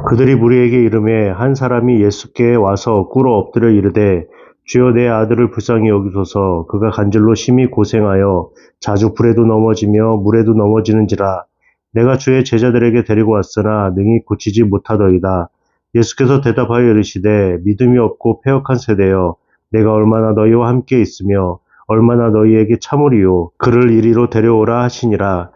그들이 무리에게 이르매 한 사람이 예수께 와서 꿇어 엎드려 이르되 주여 내 아들을 불쌍히 여기소서. 그가 간질로 심히 고생하여 자주 불에도 넘어지며 물에도 넘어지는지라. 내가 주의 제자들에게 데리고 왔으나 능히 고치지 못하더이다. 예수께서 대답하여 이르시되 믿음이 없고 패역한 세대여, 내가 얼마나 너희와 함께 있으며 얼마나 너희에게 참으리요. 그를 이리로 데려오라 하시니라.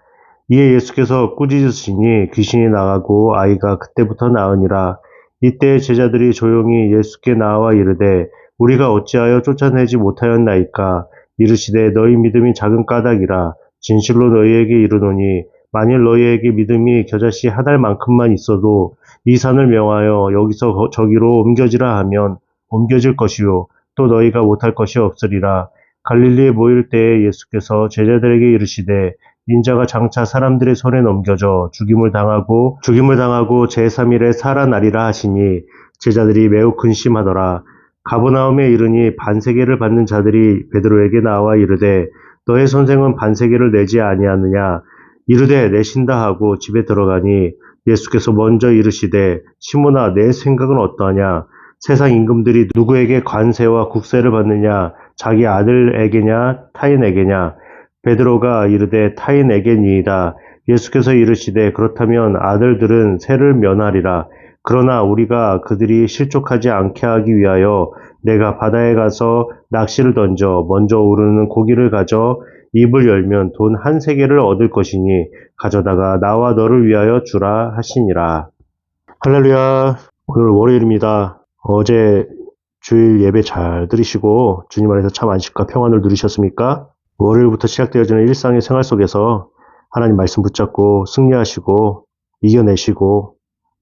이에 예수께서 꾸짖으시니 귀신이 나가고 아이가 그때부터 나으니라. 이때 제자들이 조용히 예수께 나와 이르되 우리가 어찌하여 쫓아내지 못하였나이까. 이르시되 너희 믿음이 작은 까닭이라. 진실로 너희에게 이르노니 만일 너희에게 믿음이 겨자씨 한 알만큼만 있어도 이 산을 명하여 여기서 저기로 옮겨지라 하면 옮겨질 것이요 또 너희가 못할 것이 없으리라. 갈릴리에 모일 때에 예수께서 제자들에게 이르시되 인자가 장차 사람들의 손에 넘겨져 죽임을 당하고 제3일에 살아나리라 하시니 제자들이 매우 근심하더라. 가버나움에 이르니 반세계를 받는 자들이 베드로에게 나와 이르되 너의 선생은 반세계를 내지 아니하느냐. 이르되 내신다 하고 집에 들어가니 예수께서 먼저 이르시되 시몬아 내 생각은 어떠하냐. 세상 임금들이 누구에게 관세와 국세를 받느냐, 자기 아들에게냐 타인에게냐. 베드로가 이르되 타인에게니이다. 예수께서 이르시되 그렇다면 아들들은 세를 면하리라. 그러나 우리가 그들이 실족하지 않게 하기 위하여 내가 바다에 가서 낚시를 던져 먼저 오르는 고기를 가져 입을 열면 돈 한 세겔을 얻을 것이니 가져다가 나와 너를 위하여 주라 하시니라. 할렐루야. 오늘 월요일입니다. 어제 주일 예배 잘 들으시고 주님 안에서 참 안식과 평안을 누리셨습니까? 월요일부터 시작되어지는 일상의 생활 속에서 하나님 말씀 붙잡고 승리하시고 이겨내시고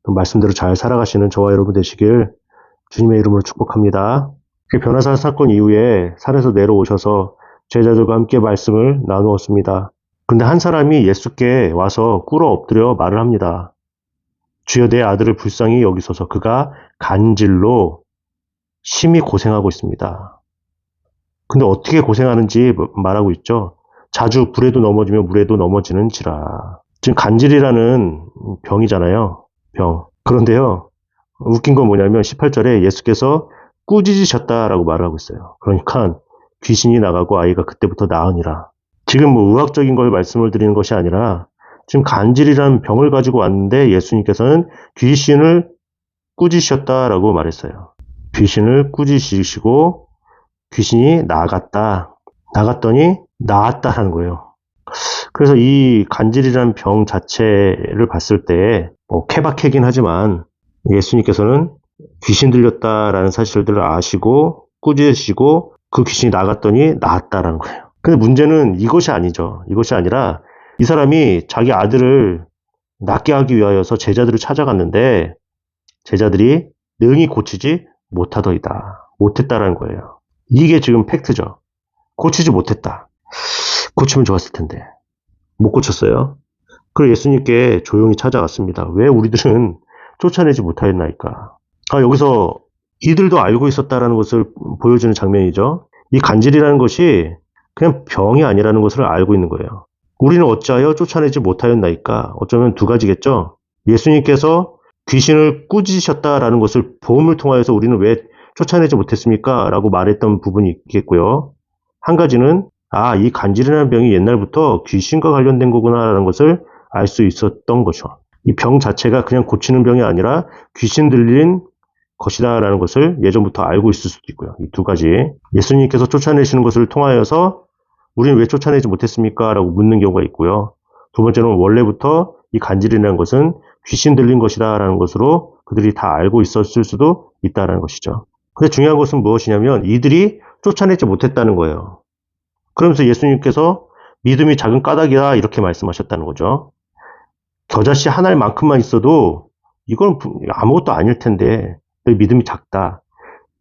또 말씀대로 잘 살아가시는 저와 여러분 되시길 주님의 이름으로 축복합니다. 변화산 사건 이후에 산에서 내려오셔서 제자들과 함께 말씀을 나누었습니다. 근데 한 사람이 예수께 와서 꿇어 엎드려 말을 합니다. 주여 내 아들을 불쌍히 여기소서. 그가 간질로 심히 고생하고 있습니다. 근데 어떻게 고생하는지 말하고 있죠. 자주 불에도 넘어지며 물에도 넘어지는지라. 지금 간질이라는 병이잖아요. 병. 그런데요. 웃긴 건 뭐냐면 18절에 예수께서 꾸짖으셨다라고 말을 하고 있어요. 그러니까 귀신이 나가고 아이가 그때부터 나으니라. 지금 뭐 의학적인 걸 말씀을 드리는 것이 아니라 지금 간질이라는 병을 가지고 왔는데 예수님께서는 귀신을 꾸짖으셨다라고 말했어요. 귀신을 꾸짖으시고 귀신이 나갔더니 나았다라는 거예요. 그래서 이 간질이라는 병 자체를 봤을 때 케바케긴 하지만 예수님께서는 귀신 들렸다라는 사실들을 아시고 꾸짖으시고 그 귀신이 나갔더니 나았다라는 거예요. 근데 문제는 이것이 아니죠. 이것이 아니라 이 사람이 자기 아들을 낫게 하기 위하여서 제자들을 찾아갔는데 제자들이 능히 고치지 못했다라는 거예요. 이게 지금 팩트죠. 고치지 못했다. 고치면 좋았을 텐데 못 고쳤어요. 그래서 예수님께 조용히 찾아갔습니다. 왜 우리들은 쫓아내지 못하였나이까. 여기서 이들도 알고 있었다라는 것을 보여주는 장면이죠. 이 간질이라는 것이 그냥 병이 아니라는 것을 알고 있는 거예요. 우리는 어찌하여 쫓아내지 못하였나이까. 어쩌면 두 가지겠죠. 예수님께서 귀신을 꾸짖으셨다라는 것을 보험을 통하여서 우리는 왜 쫓아내지 못했습니까? 라고 말했던 부분이 있겠고요. 한 가지는 이 간질이라는 병이 옛날부터 귀신과 관련된 거구나라는 것을 알 수 있었던 거죠. 이 병 자체가 그냥 고치는 병이 아니라 귀신 들린 것이다라는 것을 예전부터 알고 있을 수도 있고요. 이 두 가지. 예수님께서 쫓아내시는 것을 통하여서 우리는 왜 쫓아내지 못했습니까? 라고 묻는 경우가 있고요. 두 번째는 원래부터 이 간질이라는 것은 귀신 들린 것이다라는 것으로 그들이 다 알고 있었을 수도 있다라는 것이죠. 근데 중요한 것은 무엇이냐면 이들이 쫓아내지 못했다는 거예요. 그러면서 예수님께서 믿음이 작은 까닭이다 이렇게 말씀하셨다는 거죠. 겨자씨 한 알만큼만 있어도 이건 아무것도 아닐 텐데 왜 믿음이 작다.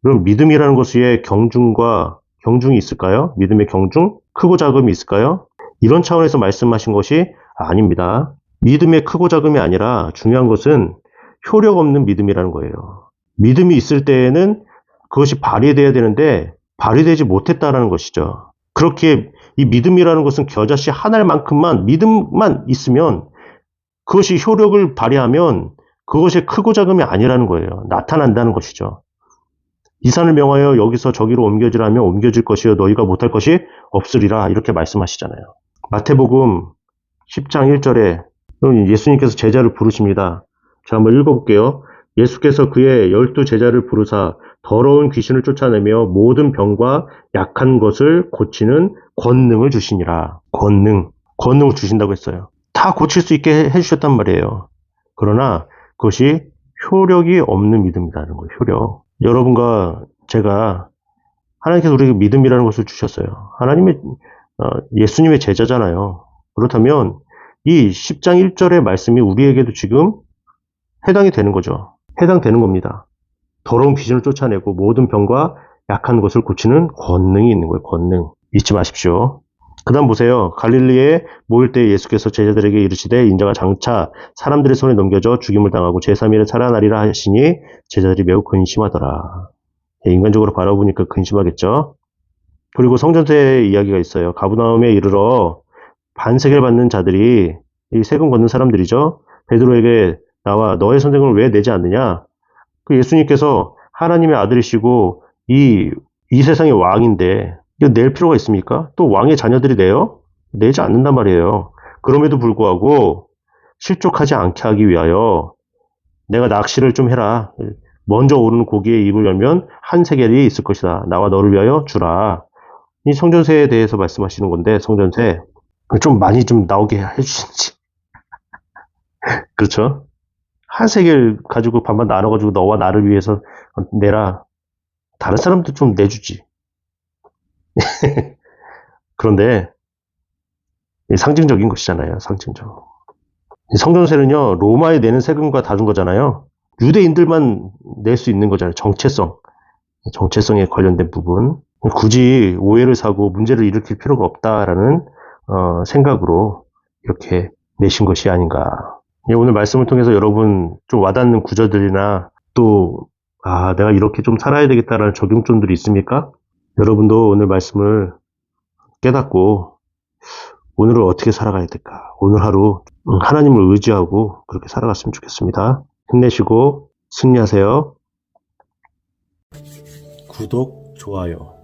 그럼 믿음이라는 것에 경중이 있을까요? 믿음의 경중? 크고 작음이 있을까요? 이런 차원에서 말씀하신 것이 아닙니다. 믿음의 크고 작음이 아니라 중요한 것은 효력 없는 믿음이라는 거예요. 믿음이 있을 때에는 그것이 발휘돼야 되는데 발휘되지 못했다라는 것이죠. 그렇게 이 믿음이라는 것은 겨자씨 한 알만큼만 믿음만 있으면 그것이 효력을 발휘하면 그것이 크고 작음이 아니라는 거예요. 나타난다는 것이죠. 이 산을 명하여 여기서 저기로 옮겨지라면 옮겨질 것이요 너희가 못할 것이 없으리라 이렇게 말씀하시잖아요. 마태복음 10장 1절에 예수님께서 제자를 부르십니다. 자, 한번 읽어볼게요. 예수께서 그의 12 제자를 부르사 더러운 귀신을 쫓아내며 모든 병과 약한 것을 고치는 권능을 주시니라. 권능을 주신다고 했어요. 다 고칠 수 있게 해주셨단 말이에요. 그러나 그것이 효력이 없는 믿음이라는 거예요. 효력. 여러분과 제가 하나님께서 우리에게 믿음이라는 것을 주셨어요. 예수님의 제자잖아요. 그렇다면 이 10장 1절의 말씀이 우리에게도 지금 해당이 되는 거죠. 해당되는 겁니다. 더러운 귀신을 쫓아내고 모든 병과 약한 것을 고치는 권능이 있는 거예요. 권능. 잊지 마십시오. 그 다음 보세요. 갈릴리에 모일 때 예수께서 제자들에게 이르시되 인자가 장차 사람들의 손에 넘겨져 죽임을 당하고 제3일에 살아나리라 하시니 제자들이 매우 근심하더라. 인간적으로 바라보니까 근심하겠죠. 그리고 성전세의 이야기가 있어요. 가브나움에 이르러 반세계를 받는 자들이 이 세금 걷는 사람들이죠. 베드로에게 나와 너의 선생을 왜 내지 않느냐? 그 예수님께서 하나님의 아들이시고 이 세상의 왕인데 이거 낼 필요가 있습니까? 또 왕의 자녀들이 내요? 내지 않는단 말이에요. 그럼에도 불구하고 실족하지 않게 하기 위하여 내가 낚시를 좀 해라. 먼저 오르는 고기의 입을 열면 한 세겔이 있을 것이다. 나와 너를 위하여 주라. 이 성전세에 대해서 말씀하시는 건데 성전세 좀 많이 좀 나오게 해주시지. 그렇죠? 한 세겔 가지고 반반 나눠가지고 너와 나를 위해서 내라. 다른 사람도 좀 내주지. 그런데 상징적인 것이잖아요. 상징적. 성전세는요. 로마에 내는 세금과 다른 거잖아요. 유대인들만 낼 수 있는 거잖아요. 정체성에 관련된 부분. 굳이 오해를 사고 문제를 일으킬 필요가 없다라는 생각으로 이렇게 내신 것이 아닌가. 오늘 말씀을 통해서 여러분 좀 와닿는 구절들이나 또 내가 이렇게 좀 살아야 되겠다라는 적용점들이 있습니까? 여러분도 오늘 말씀을 깨닫고 오늘을 어떻게 살아가야 될까? 오늘 하루 하나님을 의지하고 그렇게 살아갔으면 좋겠습니다. 힘내시고 승리하세요. 구독, 좋아요.